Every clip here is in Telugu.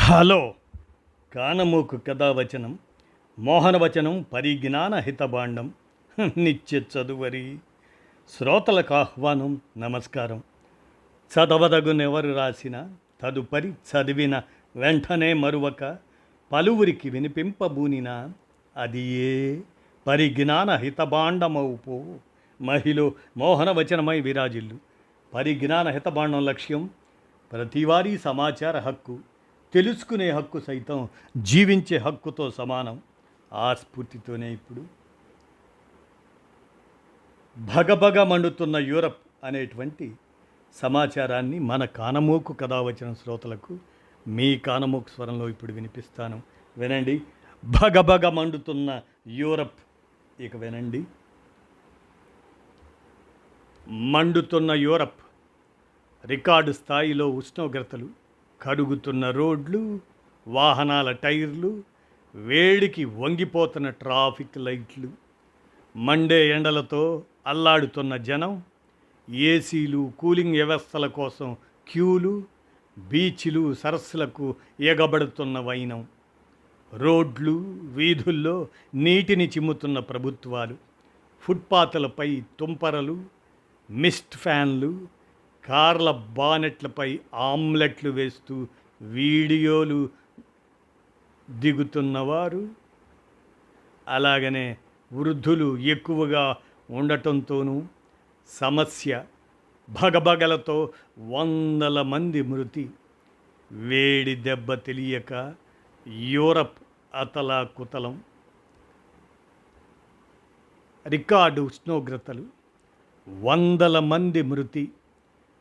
హలో కానమోకు కథావచనం మోహనవచనం పరిజ్ఞాన హితభాండం నిత్య చదువరి శ్రోతలకు ఆహ్వానం నమస్కారం. చదవదగునెవరు రాసిన తదుపరి చదివిన వెంటనే మరువక పలువురికి వినిపింపబూనిన అది ఏ పరిజ్ఞాన హితభాండమవుపో మహిళ మోహనవచనమై విరాజిల్లు. పరిజ్ఞాన హితభాండం లక్ష్యం ప్రతివారీ సమాచార హక్కు, తెలుసుకునే హక్కు సైతం జీవించే హక్కుతో సమానం. ఆ స్ఫూర్తితోనే ఇప్పుడు భగభగ మండుతున్న యూరప్ అనేటువంటి సమాచారాన్ని మన కానమోకు కథావచన శ్రోతలకు మీ కానమోకు స్వరంలో ఇప్పుడు వినిపిస్తాను. వినండి. భగభగ మండుతున్న యూరప్. ఇక వినండి. మండుతున్న యూరప్, రికార్డు స్థాయిలో ఉష్ణోగ్రతలు, కరుగుతున్న రోడ్లు, వాహనాల టైర్లు, వేడికి వంగిపోతున్న ట్రాఫిక్ లైట్లు, మండే ఎండలతో అల్లాడుతున్న జనం, ఏసీలు, కూలింగ్ వ్యవస్థల కోసం క్యూలు, బీచ్లు, సరస్సులకు ఎగబడుతున్న వైనం, రోడ్లు, వీధుల్లో నీటిని చిమ్ముతున్న ప్రభుత్వాలు, ఫుట్పాత్లపై తుంపరలు, మిస్ట్ ఫ్యాన్లు, కార్ల బానెట్లపై ఆమ్లెట్లు వేస్తూ వీడియోలు దిగుతున్నవారు, అలాగనే వృద్ధులు ఎక్కువగా ఉండటంతోనూ సమస్య, భగభగలతో వందల మంది మృతి, వేడి దెబ్బ తెలియక యూరప్ అతలాకుతలం, రికార్డు ఉష్ణోగ్రతలు, వందల మంది మృతి,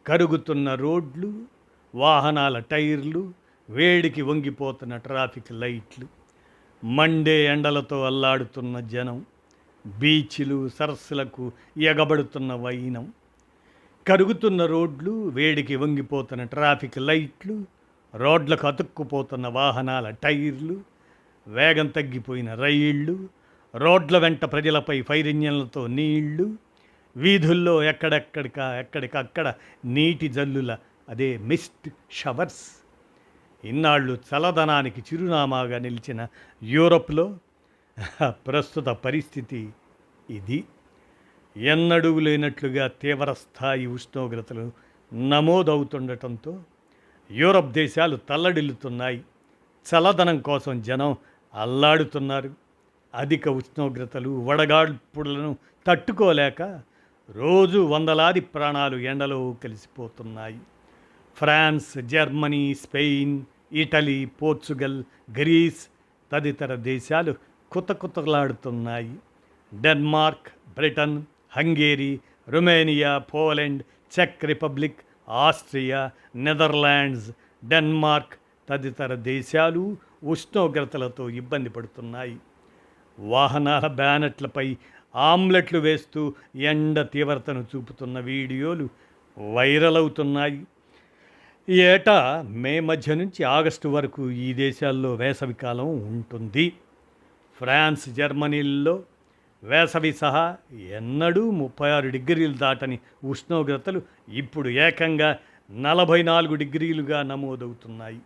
కరుగుతున్న రోడ్లు, వాహనాల టైర్లు, వేడికి వంగిపోతున్న ట్రాఫిక్ లైట్లు, మండే ఎండలతో అల్లాడుతున్న జనం, బీచ్లు, సరస్సులకు ఎగబడుతున్న వైనం, కరుగుతున్న రోడ్లు, వేడికి వంగిపోతున్న ట్రాఫిక్ లైట్లు, రోడ్లకు అతుక్కుపోతున్న వాహనాల టైర్లు, వేగం తగ్గిపోయిన రైళ్ళు, రోడ్ల వెంట ప్రజలపై ఫైర్ ఇంజన్లతో నీళ్లు, వీధుల్లో ఎక్కడికక్కడ నీటి జల్లుల, అదే మిస్ట్ షవర్స్. ఇన్నాళ్ళు చల్లదనానికి చిరునామాగా నిలిచిన యూరప్లో ప్రస్తుత పరిస్థితి ఇది. ఎన్నడూ లేనట్లుగా తీవ్రస్థాయి ఉష్ణోగ్రతలు నమోదవుతుండటంతో యూరప్ దేశాలు తల్లడిల్లుతున్నాయి. చల్లదనం కోసం జనం అల్లాడుతున్నారు. అధిక ఉష్ణోగ్రతలు, వడగాడ్పులను తట్టుకోలేక రోజు వందలాది ప్రాణాలు ఎండలో కలిసిపోతున్నాయి. France, Germany, Spain, Italy, Portugal, Greece తదితర దేశాలు కుతకుతలాడుతున్నాయి. Denmark, Britain, Hungary, Romania, Poland, చెక్ రిపబ్లిక్, ఆస్ట్రియా, నెదర్లాండ్స్, డెన్మార్క్ తదితర దేశాలు ఉష్ణోగ్రతలతో ఇబ్బంది పడుతున్నాయి. వాహనాల బ్యానెట్లపై ఆమ్లెట్లు వేస్తూ ఎండ తీవ్రతను చూపుతున్న వీడియోలు వైరల్ అవుతున్నాయి. ఏటా మే మధ్య నుంచి ఆగస్టు వరకు ఈ దేశాల్లో వేసవికాలం ఉంటుంది. ఫ్రాన్స్, జర్మనీల్లో వేసవి సహా ఎన్నడూ 36 డిగ్రీలు దాటని ఉష్ణోగ్రతలు ఇప్పుడు ఏకంగా 44 డిగ్రీలుగా నమోదవుతున్నాయి.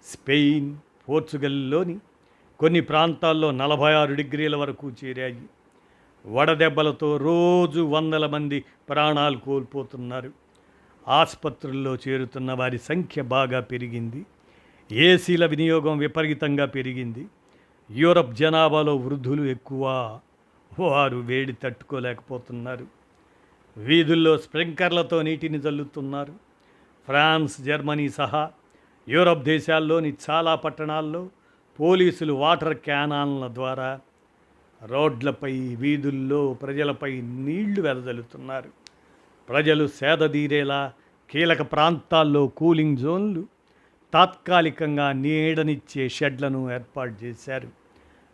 స్పెయిన్, పోర్చుగల్లోని కొన్ని ప్రాంతాల్లో 46 డిగ్రీల వరకు చేరాయి. వడదెబ్బలతో రోజు వందల మంది ప్రాణాలు కోల్పోతున్నారు. ఆసుపత్రుల్లో చేరుతున్న వారి సంఖ్య బాగా పెరిగింది. ఏసీల వినియోగం విపరీతంగా పెరిగింది. యూరప్ జనాభాలో వృద్ధులు ఎక్కువ. వారు వేడి తట్టుకోలేకపోతున్నారు. వీధుల్లో స్ప్రింక్లర్లతో నీటిని జల్లుతున్నారు. ఫ్రాన్స్, జర్మనీ సహా యూరప్ దేశాల్లోని చాలా పట్టణాల్లో పోలీసులు వాటర్ క్యానాన్ల ద్వారా రోడ్లపై, వీధుల్లో ప్రజలపై నీళ్లు వెదజల్లుతున్నారు. ప్రజలు సేదదీరేలా కీలక ప్రాంతాల్లో కూలింగ్ జోన్లు, తాత్కాలికంగా నీడనిచ్చే షెడ్లను ఏర్పాటు చేశారు.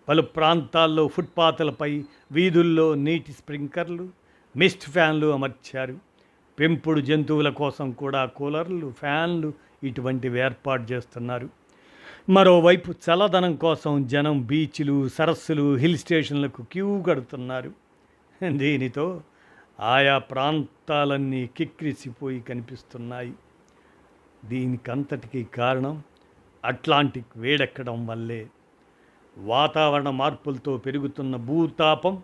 పలు ప్రాంతాల్లో ఫుట్పాత్లపై, వీధుల్లో నీటి స్ప్రింక్లర్లు, మిస్ట్ ఫ్యాన్లు అమర్చారు. పెంపుడు జంతువుల కోసం కూడా కూలర్లు, ఫ్యాన్లు ఇటువంటివి ఏర్పాటు చేస్తున్నారు. మరోవైపు చల్లదనం కోసం జనం బీచ్లు, సరస్సులు, హిల్ స్టేషన్లకు క్యూ కడుతున్నారు. దీనితో ఆయా ప్రాంతాలన్నీ కిక్కిరిసిపోయి కనిపిస్తున్నాయి. దీనికంతటికీ కారణం అట్లాంటిక్ వేడెక్కడం వల్లే వాతావరణ మార్పులతో పెరుగుతున్న భూతాపం,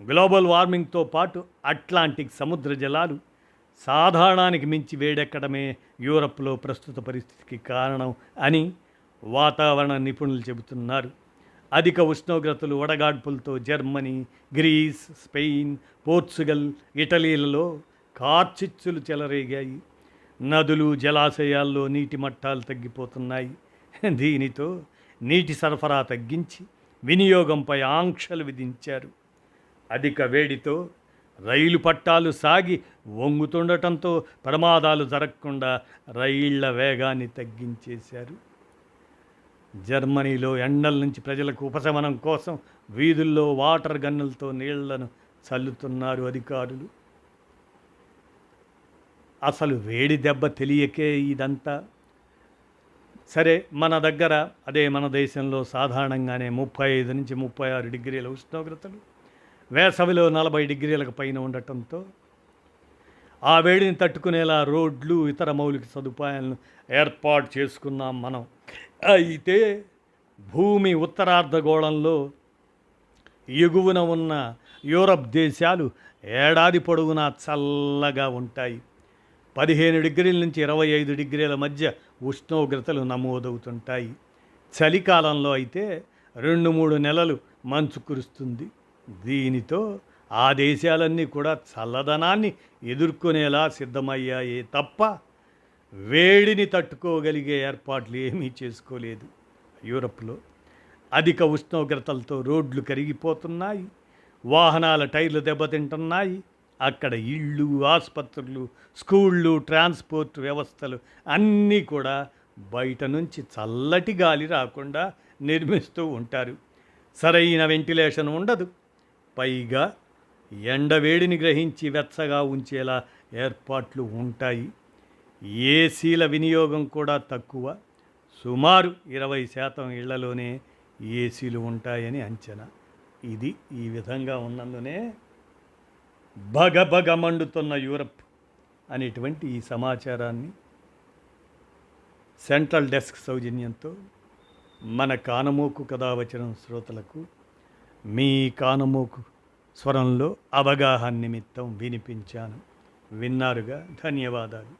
గ్లోబల్ వార్మింగ్తో పాటు అట్లాంటిక్ సముద్ర జలాలు సాధారణానికి మించి వేడెక్కడమే యూరప్లో ప్రస్తుత పరిస్థితికి కారణం అని వాతావరణ నిపుణులు చెబుతున్నారు. అధిక ఉష్ణోగ్రతలు, వడగాడ్పులతో జర్మనీ, గ్రీస్, స్పెయిన్, పోర్చుగల్, ఇటలీలలో కార్చిచ్చులు చెలరేగాయి. నదులు, జలాశయాల్లో నీటి మట్టాలు తగ్గిపోతున్నాయి. దీనితో నీటి సరఫరా తగ్గించి వినియోగంపై ఆంక్షలు విధించారు. అధిక వేడితో రైలు పట్టాలు సాగి వంగుతుండటంతో ప్రమాదాలు జరగకుండా రైళ్ల వేగాన్ని తగ్గించేశారు. జర్మనీలో ఎండల నుంచి ప్రజలకు ఉపశమనం కోసం వీధుల్లో వాటర్ గన్నులతో నీళ్లను చల్లుతున్నారు అధికారులు. అసలు వేడి దెబ్బ తెలియకే ఇదంతా. సరే, మన దగ్గర మన దేశంలో సాధారణంగానే 35 నుంచి 36 డిగ్రీల ఉష్ణోగ్రతలు, వేసవిలో 40 డిగ్రీలకు పైన ఉండటంతో ఆ వేడిని తట్టుకునేలా రోడ్లు, ఇతర మౌలిక సదుపాయాలను ఏర్పాటు చేసుకున్నాం మనం. అయితే భూమి ఉత్తరార్ధగోళంలో ఎగువన ఉన్న యూరప్ దేశాలు ఏడాది పొడవునా చల్లగా ఉంటాయి. 15 డిగ్రీల నుంచి 25 డిగ్రీల మధ్య ఉష్ణోగ్రతలు నమోదవుతుంటాయి. చలికాలంలో అయితే 2-3 నెలలు మంచు కురుస్తుంది. దీనితో ఆ దేశాలన్నీ కూడా చల్లదనాన్ని ఎదుర్కొనేలా సిద్ధమయ్యాయే తప్ప వేడిని తట్టుకోగలిగే ఏర్పాట్లు ఏమీ చేసుకోలేదు. యూరప్లో అధిక ఉష్ణోగ్రతలతో రోడ్లు కరిగిపోతున్నాయి, వాహనాల టైర్లు దెబ్బతింటున్నాయి. అక్కడ ఇళ్ళు, ఆసుపత్రులు, స్కూళ్ళు, ట్రాన్స్పోర్ట్ వ్యవస్థలు అన్నీ కూడా బయట నుంచి చల్లటి గాలి రాకుండా నిర్మిస్తూ ఉంటారు. సరైన వెంటిలేషన్ ఉండదు. పైగా ఎండవేడిని గ్రహించి వెచ్చగా ఉంచేలా ఏర్పాట్లు ఉంటాయి. ఏసీల వినియోగం కూడా తక్కువ. సుమారు 20% ఇళ్లలోనే ఏసీలు ఉంటాయని అంచనా. ఇది ఈ విధంగా ఉన్నందునే భగభగ మండుతున్న యూరప్ అనేటువంటి ఈ సమాచారాన్ని సెంట్రల్ డెస్క్ సౌజన్యంతో మన కానమోకు కథావచనం శ్రోతలకు మీ కానమోకు స్వరంలో అవగాహన నిమిత్తం వినిపించాను. విన్నారుగా, ధన్యవాదాలు.